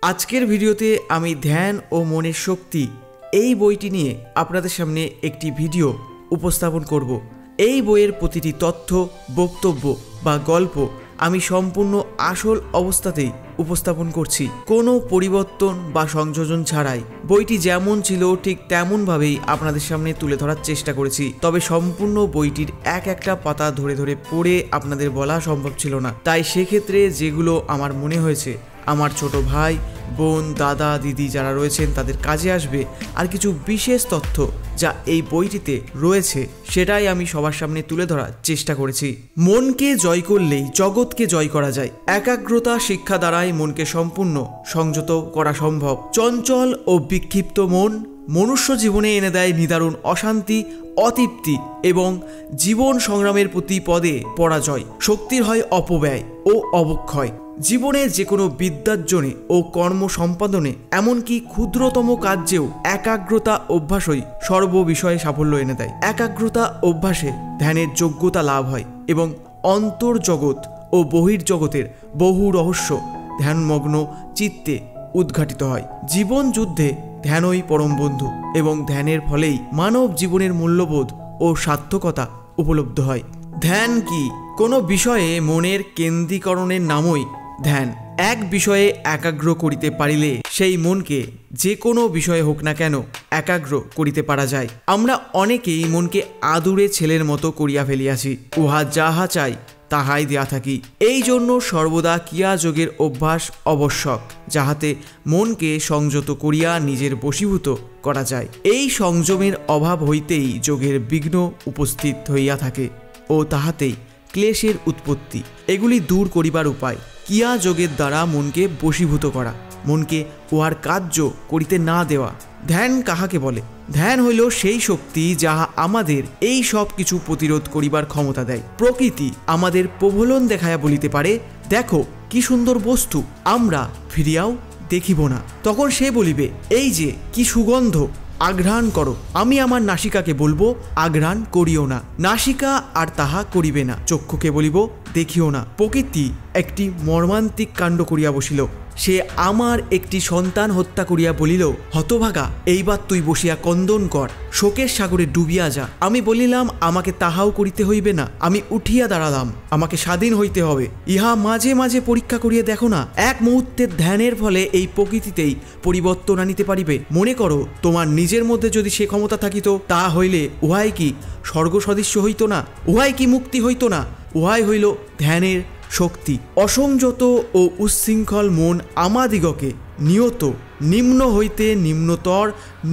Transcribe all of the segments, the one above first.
আজকের ভিডিওতে আমি ধ্যান ও মনের শক্তি এই বইটি নিয়ে আপনাদের সামনে একটি ভিডিও উপস্থাপন করব। এই বইয়ের প্রতিটি তথ্য, বক্তব্য বা গল্প আমি সম্পূর্ণ আসল অবস্থাতেই উপস্থাপন করছি, কোনো পরিবর্তন বা সংযোজন ছাড়াই। বইটি যেমন ছিল ঠিক তেমনভাবেই আপনাদের সামনে তুলে ধরার চেষ্টা করেছি, তবে সম্পূর্ণ বইটির এক একটা পাতা ধরে ধরে পড়ে আপনাদের বলা সম্ভব ছিল না। তাই সেক্ষেত্রে যেগুলো আমার মনে হয়েছে আমার ছোট ভাই, বোন, দাদা, দিদি যারা রয়েছেন তাদের কাজে আসবে, আর কিছু বিশেষ তথ্য যা এই বইটিতে রয়েছে সেটাই আমি সবার সামনে তুলে ধরার চেষ্টা করেছি। মনকে জয় করলেই জগৎকে জয় করা যায়। একাগ্রতা শিক্ষা দ্বারাই মনকে সম্পূর্ণ সংযত করা সম্ভব। চঞ্চল ও বিক্ষিপ্ত মন মনুষ্য জীবনে এনে দেয় নিদারুণ অশান্তি, অতৃপ্তি এবং জীবন সংগ্রামের প্রতি পদে পরাজয়। শক্তির হয় অপব্যয় ও অবক্ষয়। জীবনের যে কোনো বিদ্যার্জনে ও কর্ম সম্পাদনে, এমনকি ক্ষুদ্রতম কার্যেও একাগ্রতা অভ্যাসই সর্ববিষয়ে সাফল্য এনে দেয়। একাগ্রতা অভ্যাসে ধ্যানের যোগ্যতা লাভ হয় এবং অন্তর্জগৎ ও বহির্জগতের বহু রহস্য ধ্যানমগ্ন চিত্তে উদ্ঘাটিত হয়। জীবন যুদ্ধে ধ্যানই পরম বন্ধু এবং ধ্যানের ফলেই মানব জীবনের মূল্যবোধ ও সার্থকতা উপলব্ধ হয়। ধ্যান কি? কোনো বিষয়ে মনের কেন্দ্রীকরণের নামই ধ্যান। এক বিষয়ে একাগ্র করিতে পারিলে সেই মনকে যে কোনো বিষয়ে হোক না কেন একাগ্র করিতে পারা যায়। আমরা অনেকেই মনকে আদুরে ছেলের মতো করিয়া ফেলিয়াছি, উহা যাহা চাই তাহাই দিয়া থাকি। এই জন্য সর্বদা ক্রিয়াযোগের অভ্যাস আবশ্যক, যাহাতে মনকে সংযত করিয়া নিজের বশীভূত করা যায়। এই সংযমের অভাব হইতেই যোগের বিঘ্ন উপস্থিত হইয়া থাকে ও তাহাতেই ক্লেশের উৎপত্তি। এগুলি দূর করিবার উপায় ক্রিয়া যোগের দ্বারা মনকে বশীভূত করা, মনকে উহার কার্য করিতে না দেওয়া। ধ্যান কাহাকে বলে? ধ্যান হইল সেই শক্তি যাহা আমাদের এই সব কিছু প্রতিরোধ করিবার ক্ষমতা দেয়। প্রকৃতি আমাদের প্রবলন দেখায়া বলিতে পারে, দেখো কি সুন্দর বস্তু, আমরা ফিরিয়াও দেখিব না। তখন সে বলিবে, এই যে কি সুগন্ধ, আঘ্রাণ করো। আমি আমার নাসিকাকে বলবো, আঘ্রাণ করিও না। নাসিকা আর তাহা করিবে না। চক্ষুকে বলিব, দেখিও না। প্রকৃতি একটি মর্মান্তিক কাণ্ড করিয়া বসিল। সে আমার একটি সন্তান হত্যা করিয়া বলিল, হতভাগা, এইবার তুই বসিয়া কন্দন কর, শোকের সাগরে ডুবিয়া যা। আমি বলিলাম, আমাকে তাহাও করিতে হইবে না। আমি উঠিয়া দাঁড়ালাম, আমাকে স্বাধীন হইতে হবে। ইহা মাঝে মাঝে পরীক্ষা করিয়া দেখো না, এক মুহূর্তের ধ্যানের ফলে এই প্রকৃতিতেই পরিবর্তন আনিতে পারিবে। মনে করো, তোমার নিজের মধ্যে যদি সে ক্ষমতা থাকিত, তা হইলে উহাই কি স্বর্গ সদৃশ্য হইত না? উহাই কি মুক্তি হইত না? উহাই হইল ধ্যানের শক্তি। অসংযত ও উচ্ছৃঙ্খল মন আমাদিগকে নিয়ত নিম্ন হইতে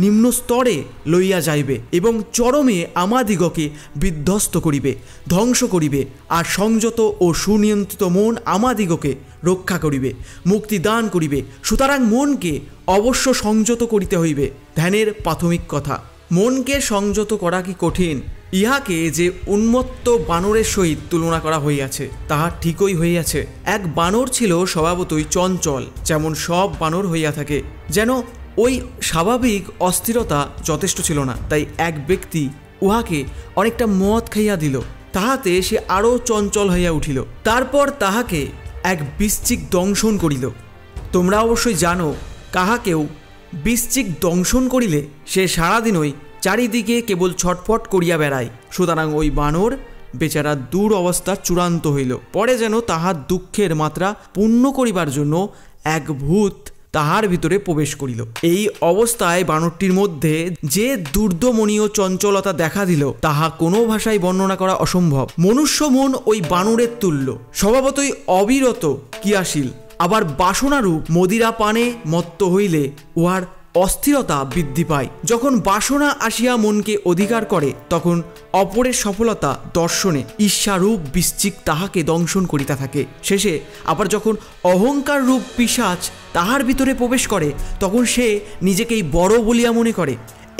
নিম্ন স্তরে লইয়া যাইবে এবং চরমে আমাদিগকে বিধ্বস্ত করিবে, ধ্বংস করিবে। আর সংযত ও সুনিয়ন্ত্রিত মন আমাদিগকে রক্ষা করিবে, মুক্তি দান করিবে। সুতরাং মনকে অবশ্য সংযত করিতে হইবে। ধ্যানের প্রাথমিক কথা। মনকে সংযত করা কি কঠিন? ইহাকে যে উন্মত্ত বানরের সহিত তুলনা করা হইয়াছে তাহা ঠিকই হইয়াছে। এক বানর ছিল স্বভাবতই চঞ্চল, যেমন সব বানর হইয়া থাকে। যেন ওই স্বাভাবিক অস্থিরতা যথেষ্ট ছিল না, তাই এক ব্যক্তি উহাকে অনেকটা মদ খাইয়া দিল। তাহাতে সে আরও চঞ্চল হইয়া উঠিল। তারপর তাহাকে এক বৃশ্চিক দংশন করিল। তোমরা অবশ্যই জানো, কাহাকেও বৃশ্চিক দংশন করিলে সে সারাদিনই চারিদিকে কেবল ছটফট করিয়া বেড়ায়। সুতরাং ওই বানর বেচারা দূর অবস্থা চূড়ান্ত হইল। পরে যেন তাহার দুঃখের মাত্রা পূর্ণ করিবার জন্য এক ভূত তাহার ভিতরে প্রবেশ করিল। এই অবস্থায় বানরটির মধ্যে যে দুর্দমনীয় চঞ্চলতা দেখা দিল, তাহা কোনো ভাষায় বর্ণনা করা অসম্ভব। মনুষ্য মন ওই বানরের তুল্য, স্বভাবতই অবিরত ক্রিয়াশীল। আবার বাসনারূপ মদিরা পানে মত্ত হইলে উহার অস্থিরতা বৃদ্ধি পায়। যখন বাসনা আসিয়া মনকে অধিকার করে, তখন অপরের সফলতা দর্শনে ঈর্ষারূপ বৃশ্চিক তাহাকে দংশন করিতে থাকে। শেষে আবার যখন অহংকার রূপ পিশাচ তাহার ভিতরে প্রবেশ করে, তখন সে নিজেকেই বড় বলিয়া মনে করে।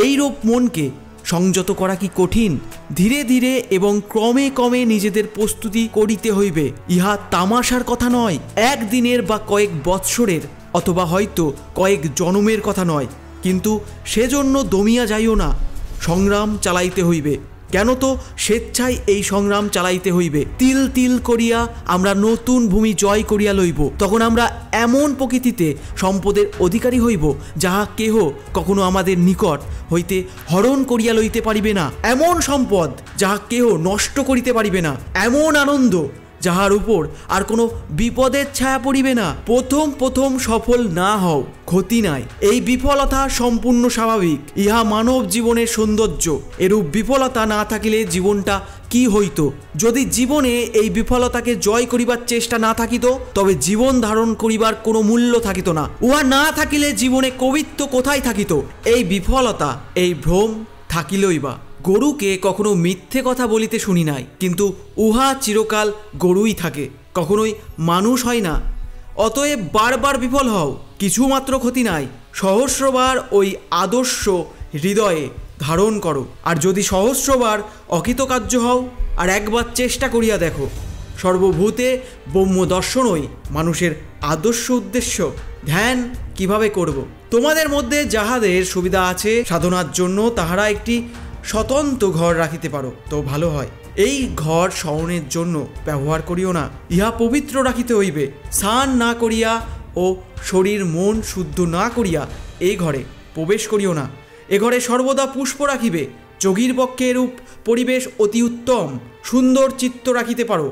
এইরূপ মনকে সংযত করা কি কঠিন? ধীরে ধীরে এবং ক্রমে ক্রমে নিজেদের প্রস্তুতি করিতে হইবে। ইহা তামাশার কথা নয়, একদিনের বা কয়েক বৎসরের অথবা হয়তো কয়েক জনমের কথা নয়। কিন্তু সেজন্য দমিয়া যাইও না, সংগ্রাম চালাইতে হইবে। কেন তো স্বেচ্ছায় এই সংগ্রাম চালাইতে হইবে। তিল তিল করিয়া আমরা নতুন ভূমি জয় করিয়া লইব। তখন আমরা এমন প্রকৃতিতে সম্পদের অধিকারী হইব, যাহা কেহ কখনো আমাদের নিকট হইতে হরণ করিয়া লইতে পারিবে না। এমন সম্পদ যাহা কেহ নষ্ট করিতে পারিবে না। এমন আনন্দ যাহার উপর আর কোনো বিপদের ছায়া পড়িবে না। প্রথম সফল না হও, ক্ষতি নাই। এই বিফলতা সম্পূর্ণ স্বাভাবিক, ইহা মানব জীবনের সৌন্দর্য। এরূপ বিফলতা না থাকিলে জীবনটা কি হইত? যদি জীবনে এই বিফলতাকে জয় করিবার চেষ্টা না থাকিত, তবে জীবন ধারণ করিবার কোনো মূল্য থাকিত না। উহা না থাকিলে জীবনে কবিত্ব কোথায় থাকিত? এই বিফলতা, এই ভ্রম থাকিলই বা। গরুকে কখনো মিথ্যে কথা বলিতে শুনি নাই, কিন্তু উহা চিরকাল গরুই থাকে, কখনোই মানুষ হয় না। অতএব বারবার বিফল হও, কিছুমাত্র ক্ষতি নাই। সহস্রবার ওই আদর্শ হৃদয়ে ধারণ করো। আর যদি সহস্রবার অকৃতকার্য হও, আর একবার চেষ্টা করিয়া দেখো। সর্বভূতে ব্রহ্ম দর্শনই মানুষের আদর্শ উদ্দেশ্য। ধ্যান কিভাবে করব? তোমাদের মধ্যে যাহাদের সুবিধা আছে সাধনার জন্য, তাহারা একটি স্বতন্ত্র ঘর রাখিতে পারো তো ভালো হয়। এই ঘর শয়নের জন্য ব্যবহার করিও না, ইহা পবিত্র রাখিতে হইবে। স্নান না করিয়া ও শরীর মন শুদ্ধ না করিয়া এই ঘরে প্রবেশ করিও না। এ ঘরে সর্বদা পুষ্প রাখিবে। যোগীর পক্ষে এরূপ পরিবেশ অতি উত্তম। সুন্দর চিত্ত রাখিতে পারো।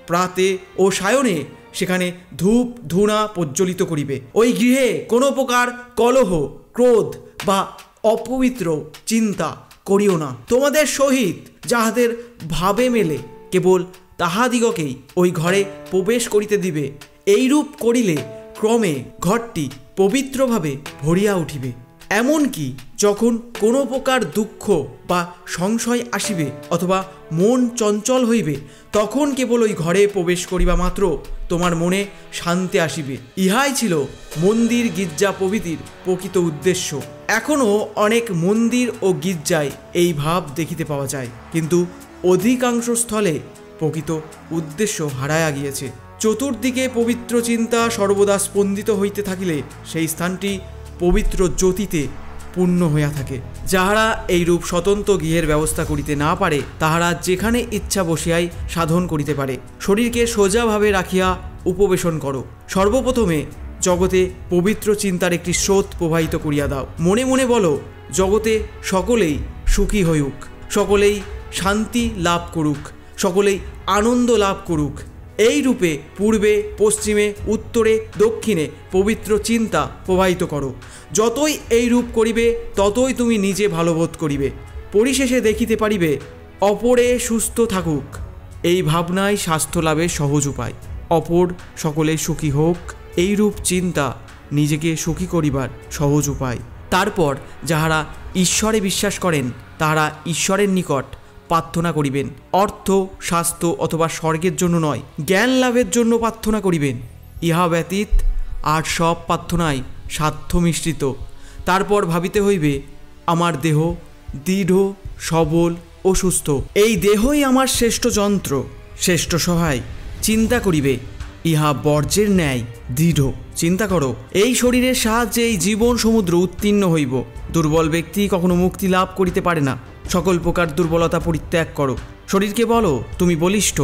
প্রাতে ও সায়নে সেখানে ধূপ ধূনা প্রজ্বলিত করিবে। ওই গৃহে কোনো প্রকার কলহ, ক্রোধ বা অপবিত্র চিন্তা করিও না। তোমাদের সহিত যাহাদের ভাবে মেলে কেবল তাহাদিগকেই ওই ঘরে প্রবেশ করিতে দিবে। এইরূপ করিলে ক্রমে ঘরটি পবিত্রভাবে ভরিয়া উঠিবে। এমনকি যখন কোনো প্রকার দুঃখ বা সংশয় আসিবে অথবা মন চঞ্চল হইবে, তখন কেবল ওই ঘরে প্রবেশ করিবা মাত্র তোমার মনে শান্তি আসিবে। ইহাই ছিল মন্দির গির্জা প্রভৃতির প্রকৃত উদ্দেশ্য। এখনও অনেক মন্দির ও গির্জায় এই ভাব দেখিতে পাওয়া যায়, কিন্তু অধিকাংশ স্থলে প্রকৃত উদ্দেশ্য হারায়া গিয়েছে। চতুর্দিকে পবিত্র চিন্তা সর্বদা স্পন্দিত হইতে থাকিলে সেই স্থানটি পবিত্র জ্যোতিতে পূর্ণ হইয়া থাকে। যাহারা এইরূপ স্বতন্ত্র গৃহের ব্যবস্থা করিতে না পারে, তাহারা যেখানে ইচ্ছা বসিয়াই সাধন করিতে পারে। শরীরকে সোজাভাবে রাখিয়া উপবেশন করো। সর্বপ্রথমে জগতে পবিত্র চিন্তার একটি স্রোত প্রবাহিত করিয়া দাও। মনে মনে বলো, জগতে সকলেই সুখী হইউক, সকলেই শান্তি লাভ করুক, সকলেই আনন্দ লাভ করুক। এই রূপে পূর্বে, পশ্চিমে, উত্তরে, দক্ষিণে পবিত্র চিন্তা প্রবাহিত করো। যতই এই রূপ করিবে, ততই তুমি নিজে ভালোবোধ করিবে। পরিশেষে দেখিতে পারিবে অপরে সুস্থ থাকুক। এই ভাবনাই স্বাস্থ্য লাভের সহজ উপায়। অপর সকলে সুখী হোক, এইরূপ চিন্তা নিজেকে সুখী করিবার সহজ উপায়। তারপর যাহারা ঈশ্বরে বিশ্বাস করেন, তাহারা ঈশ্বরের নিকট প্রার্থনা করিবেন। অর্থ, স্বাস্থ্য অথবা স্বর্গের জন্য নয়, জ্ঞান লাভের জন্য প্রার্থনা করিবেন। ইহা ব্যতীত আর সব প্রার্থনাই স্বার্থ মিশ্রিত। তারপর ভাবিতে হইবে, আমার দেহ দৃঢ়, সবল ও সুস্থ। এই দেহই আমার শ্রেষ্ঠ যন্ত্র, শ্রেষ্ঠ সহায়। চিন্তা করিবে, ইহা বর্জ্যের ন্যায় দৃঢ়। চিন্তা করো, এই শরীরের সাহায্যে এই জীবন সমুদ্র উত্তীর্ণ হইব। দুর্বল ব্যক্তি কখনো মুক্তি লাভ করিতে পারে না। সকল প্রকার দুর্বলতা পরিত্যাগ করো। শরীরকে বলো তুমি বলিষ্ঠ,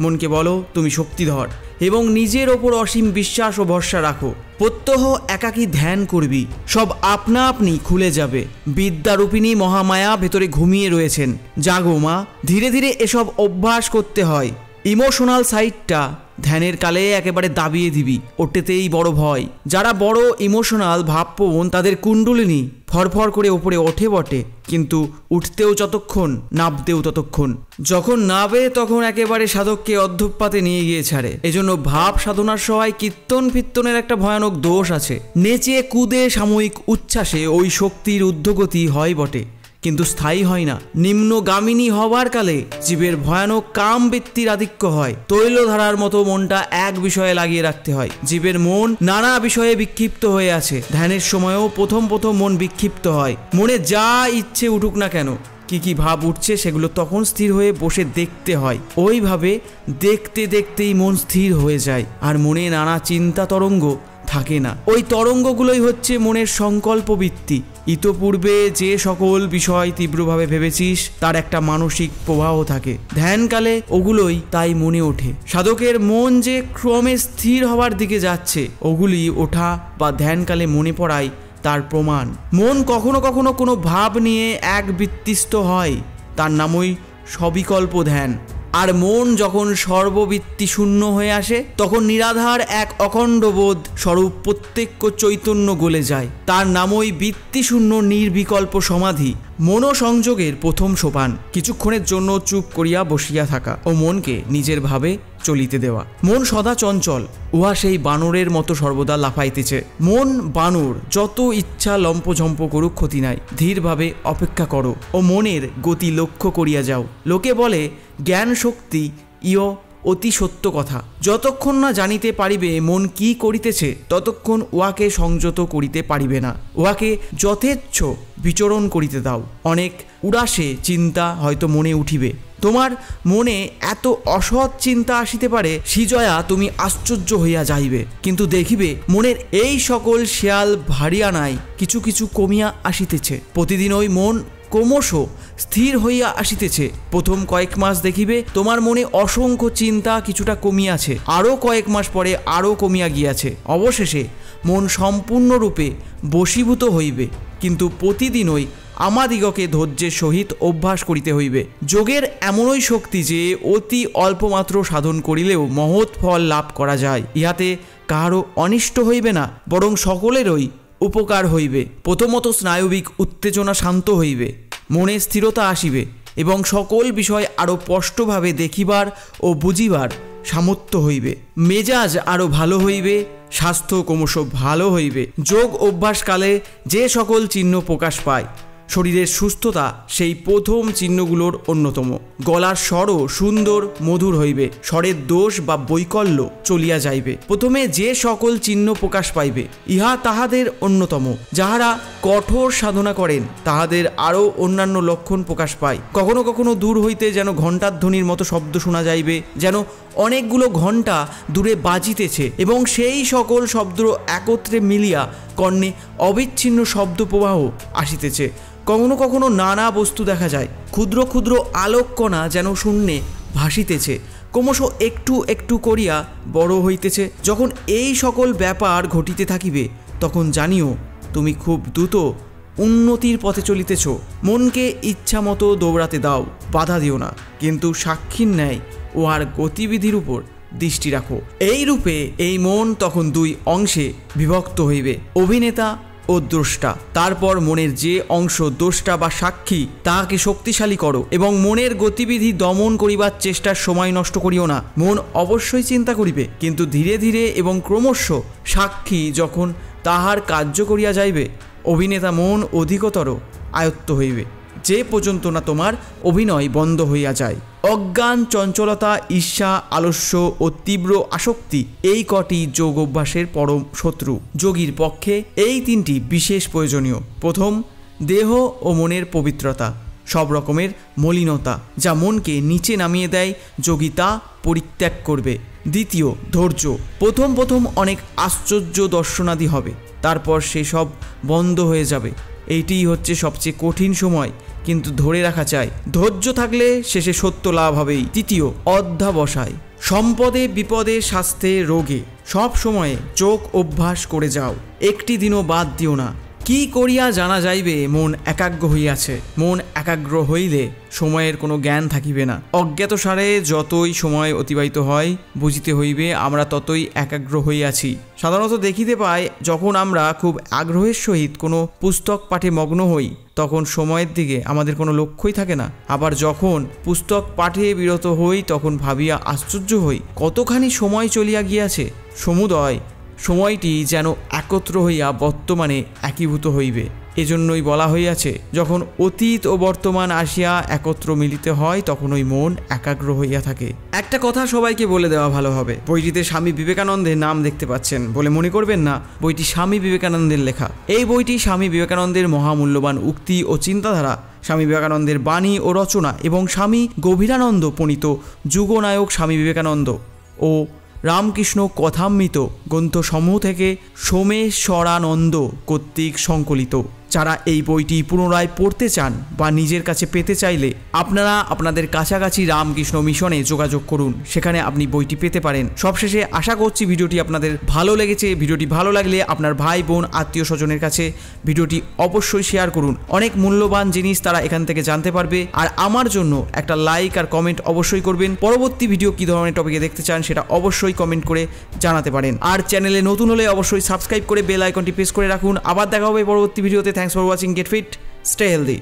মনকে বলো তুমি শক্তিধর, এবং নিজের ওপর অসীম বিশ্বাস ও ভরসা রাখো। প্রত্যহ একাকী ধ্যান করবি, সব আপনা আপনি খুলে যাবে। বিদ্যারূপিণী মহামায়া ভেতরে ঘুমিয়ে রয়েছেন। জাগো মা, ধীরে ধীরে এসব অভ্যাস করতে হয়। ইমোশনাল সাইডটা ধ্যানের কালে একেবারে দাবিয়ে দিবি, ওটাতেই বড় ভয়। যারা বড় ইমোশনাল ভাবপ্রবণ, তাদের কুণ্ডলিনী ফরফর করে ওপরে ওঠে বটে, কিন্তু উঠতেও যতক্ষণ, নাবতেও ততক্ষণ। যখন নাবে তখন একেবারে সাধককে অধ্যপাতে নিয়ে গিয়ে ছাড়ে। এজন্য ভাব সাধনার সহায় কীর্তন ফির্তনের একটা ভয়ানক দোষ আছে। নেচে কুদে সাময়িক উচ্ছ্বাসে ওই শক্তির ঊর্ধ্বগতি হয় বটে, কিন্তু স্থায়ী হয় না। নিম্নগামিনী হবার কালে জীবের ভয়ানক কাম বৃত্তির আধিক্য হয়। তৈলধারার মতো মনটা এক বিষয়ে লাগিয়ে রাখতে হয়। জীবের মন নানা বিষয়ে বিক্ষিপ্ত হয়ে আছে। ধ্যানের সময়ও প্রথম মন বিক্ষিপ্ত হয়। মনে যা ইচ্ছে উঠুক না কেন, কি কি ভাব উঠছে সেগুলো তখন স্থির হয়ে বসে দেখতে হয়। ওইভাবে দেখতে দেখতেই মন স্থির হয়ে যায়, আর মনে নানা চিন্তা তরঙ্গ থাকে না। ওই তরঙ্গগুলোই হচ্ছে মনের সংকল্প বৃত্তি। ইতপূর্বে যে সকল বিষয় তীব্রভাবে ভেবেছিস তার একটা মানসিক প্রবাহ থাকে, ধ্যানকালে ওগুলোই তাই মনে ওঠে। সাধকের মন যে ক্রমে স্থির হওয়ার দিকে যাচ্ছে ওগুলি ওঠা বা ধ্যানকালে মনে পড়াই তার প্রমাণ। মন কখনো কখনো কোনো ভাব নিয়ে এক বৃত্তিস্থ হয়, তার নামই সবিকল্প ধ্যান। আর মন যখন সর্ববৃত্তি শূন্য হয়ে আসে তখন নিরাধার এক অখণ্ড বোধ স্বরূপ প্রত্যেক চৈতন্য গলে যায়, তার নামই বৃত্তিশূন্য নির্বিকল্প সমাধি। মনোসংযোগের প্রথম সোপান কিছুক্ষণের জন্য চুপ করিয়া বসিয়া থাকা ও মনকে নিজের ভাবে চলিতে দেওয়া। মন সদা চঞ্চল, উহা সেই বানরের মতো সর্বদা লাফাইতেছে। মন বানর, যত ইচ্ছা লম্পঝম্প করুক ক্ষতি নাই, ধীরভাবে অপেক্ষা করো ও মনের গতি লক্ষ্য করিয়া যাও। লোকে বলে জ্ঞান শক্তি ইয় অতি সত্য কথা। যতক্ষণ না জানিতে পারিবে মন কি করিতেছে ততক্ষণ উহাকে সংযত করিতে পারিবে না। উহাকে যথেচ্ছ বিচরণ করিতে দাও। অনেক উড়াসে চিন্তা হয়তো মনে উঠিবে, তোমার মনে এত অসৎ চিন্তা আসিতে পারে সিজয়া তুমি আশ্চর্য হইয়া যাইবে। কিন্তু দেখিবে মনের এই সকল শেয়াল ভারিয়ানায় কিছু কিছু কমিয়া আসিতেছে। প্রতিদিন ওই মন ক্রমশ স্থির হইয়া আসিতেছে। প্রথম কয়েক মাস দেখিবে তোমার মনে অসংখ্য চিন্তা কিছুটা কমিয়াছে, আরও কয়েক মাস পরে আরও কমিয়া গিয়াছে। অবশেষে মন সম্পূর্ণরূপে বশীভূত হইবে। কিন্তু প্রতিদিনই আমাদিগকে ধৈর্যের সহিত অভ্যাস করিতে হইবে। যোগের এমনই শক্তি যে অতি অল্পমাত্র সাধন করিলেও মহৎ ফল লাভ করা যায়। ইহাতে কাহারও অনিষ্ট হইবে না, বরং সকলেরই উপকার হইবে। প্রথমত স্নায়বিক উত্তেজনা শান্ত হইবে, মনে স্থিরতা আসিবে এবং সকল বিষয় আরও স্পষ্টভাবে দেখিবার ও বুঝিবার সামর্থ্য হইবে। মেজাজ আরও ভালো হইবে, স্বাস্থ্য ক্রমশ ভালো হইবে। যোগ অভ্যাসকালে যে সকল চিহ্ন প্রকাশ পায়, শরীরের সুস্থতা সেই প্রথম চিহ্নগুলোর অন্যতম। গলার স্বরও সুন্দর মধুর হইবে, স্বরের দোষ বা বৈকল্য চলিয়া যাইবে। প্রথমে যে সকল চিহ্ন প্রকাশ পাইবে ইহা তাহাদের অন্যতম। যাহারা কঠোর সাধনা করেন তাহাদের আরও অন্যান্য লক্ষণ প্রকাশ পায়। কখনো কখনো দূর হইতে যেন ঘণ্টার ধ্বনির মতো শব্দ শোনা যাইবে, যেন অনেকগুলো ঘণ্টা দূরে বাজিতেছে এবং সেই সকল শব্দ একত্রে মিলিয়া কর্ণে অবিচ্ছিন্ন শব্দ প্রবাহ আসিতেছে। কখনো কখনো নানা বস্তু দেখা যায়, ক্ষুদ্র ক্ষুদ্র আলোককণা যেন শূন্যে ভাসিতেছে, ক্রমশ একটু একটু করিয়া বড় হইতেছে। যখন এই সকল ব্যাপার ঘটিতে থাকিবে তখন জানিও তুমি খুব দ্রুত উন্নতির পথে চলিতেছ। মনকে ইচ্ছা মতো দৌড়াতে দাও, বাধা দিও না, কিন্তু সাক্ষীর ন্যায় উহার গতিবিধির উপর দৃষ্টি রাখো। এই রূপে এই মন তখন দুই অংশে বিভক্ত হইবে, অভিনেতা ও দ্রষ্টা। তারপর মনের যে অংশ দ্রষ্টা বা সাক্ষী তাহাকে শক্তিশালী করো এবং মনের গতিবিধি দমন করিবার চেষ্টার সময় নষ্ট করিও না। মন অবশ্যই চিন্তা করিবে, কিন্তু ধীরে ধীরে এবং ক্রমশ সাক্ষী যখন তাহার কার্য করিয়া যাইবে অভিনেতা মন অধিকতর আয়ত্ত হইবে, যে পর্যন্ত না তোমার অভিনয় বন্ধ হইয়া যায়। অজ্ঞান, চঞ্চলতা, ঈর্ষা, আলস্য ও তীব্র আসক্তি এই কটি যোগ অভ্যাসের পরম শত্রু। যোগীর পক্ষে এই তিনটি বিশেষ প্রয়োজনীয়। প্রথম, দেহ ও মনের পবিত্রতা, সব রকমের মলিনতা যা মনকে নিচে নামিয়ে দেয় যোগী তা পরিত্যাগ করবে। দ্বিতীয়, ধৈর্য। প্রথম প্রথম অনেক আশ্চর্য দর্শনাদি হবে, তারপর সেসব বন্ধ হয়ে যাবে। এইটিই হচ্ছে সবচেয়ে কঠিন সময়, কিন্তু ধরে রাখা চাই। ধৈর্য থাকলে শেষে সত্য লাভ হবেই। তৃতীয়, অধ্যাবসায়। সম্পদে বিপদে স্বাস্থ্যে রোগে সব সময়ে যোগ অভ্যাস করে যাও, একটি দিনও বাদ দিও না। কি করিয়া জানা যাইবে মন একাগ্র হইয়াছে? মন একাগ্র হইলে সময়ের কোনো জ্ঞান থাকিবে না। অজ্ঞাতসারে যতই সময় অতিবাহিত হয় বুঝিতে হইবে আমরা ততই একাগ্র হইয়াছি। সাধারণত দেখিতে পাই, যখন আমরা খুব আগ্রহের সহিত কোনো পুস্তক পাঠে মগ্ন হই তখন সময়ের দিকে আমাদের কোনো লক্ষ্যই থাকে না। আবার যখন পুস্তক পাঠে বিরত হই তখন ভাবিয়া আশ্চর্য হই কতখানি সময় চলিয়া গিয়াছে। সমুদয় সময়টি যেন একত্র হইয়া বর্তমানে একীভূত হইবে। এজন্যই বলা হইয়াছে, যখন অতীত ও বর্তমান আসিয়া একত্র মিলিতে হয় তখন ওই মন একাগ্র হইয়া থাকে। একটা কথা সবাইকে বলে দেওয়া ভালো হবে, বইটিতে স্বামী বিবেকানন্দের নাম দেখতে পাচ্ছেন বলে মনে করবেন না বইটি স্বামী বিবেকানন্দের লেখা। এই বইটি স্বামী বিবেকানন্দের মহামূল্যবান উক্তি ও চিন্তাধারা, স্বামী বিবেকানন্দের বাণী ও রচনা এবং স্বামী গভীরানন্দ প্রণীত যুগনায়ক স্বামী বিবেকানন্দ ও রামকৃষ্ণ কথামৃত গ্রন্থসমূহ থেকে সোমেশ্বরানন্দ কর্তৃক সংকলিত। যারা এই বইটি পুনরায় পড়তে চান বা নিজের কাছে পেতে চাইলে আপনারা আপনাদের কাছাকাছি রামকৃষ্ণ মিশনে যোগাযোগ করুন, সেখানে আপনি বইটি পেতে পারেন। সবশেষে আশা করছি ভিডিওটি আপনাদের ভালো লেগেছে। ভিডিওটি ভালো লাগলে আপনার ভাই বোন আত্মীয় স্বজনের কাছে ভিডিওটি অবশ্যই শেয়ার করুন, অনেক মূল্যবান জিনিস তারা এখান থেকে জানতে পারবে। আর আমার জন্য একটা লাইক আর কমেন্ট অবশ্যই করবেন। পরবর্তী ভিডিও কী ধরনের টপিকে দেখতে চান সেটা অবশ্যই কমেন্ট করে জানাতে পারেন। আর চ্যানেলে নতুন হলে অবশ্যই সাবস্ক্রাইব করে বেল আইকনটি প্রেস করে রাখুন। আবার দেখা হবে পরবর্তী ভিডিওতে। Thanks for watching. Get fit, stay healthy.